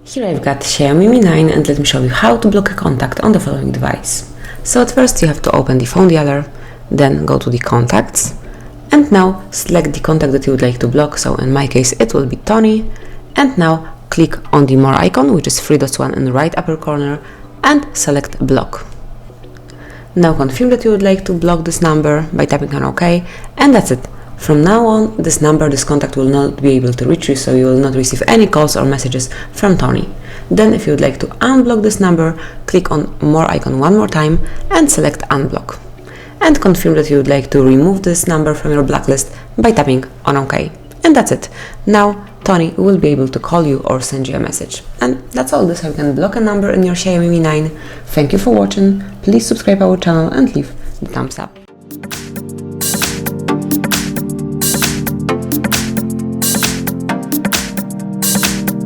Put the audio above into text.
Here I've got XIAOMI Mi 9 and let me show you how to block a contact on the following device. So at first you have to open the phone dialer, then go to the contacts, and now select the contact that you would like to block. So in my case it will be Tony, and now click on the more icon, which is 3 dots one in the right upper corner, and select block. Now confirm that you would like to block this number by tapping on OK, and that's it. From now on, this contact will not be able to reach you, so you will not receive any calls or messages from Tony. Then if you would like to unblock this number, click on more icon one more time and select unblock. And confirm that you would like to remove this number from your blacklist by tapping on OK. And that's it. Now Tony will be able to call you or send you a message. And that's all. This how you can block a number in your XIAOMI Mi 9. Thank you for watching. Please subscribe our channel and leave the thumbs up.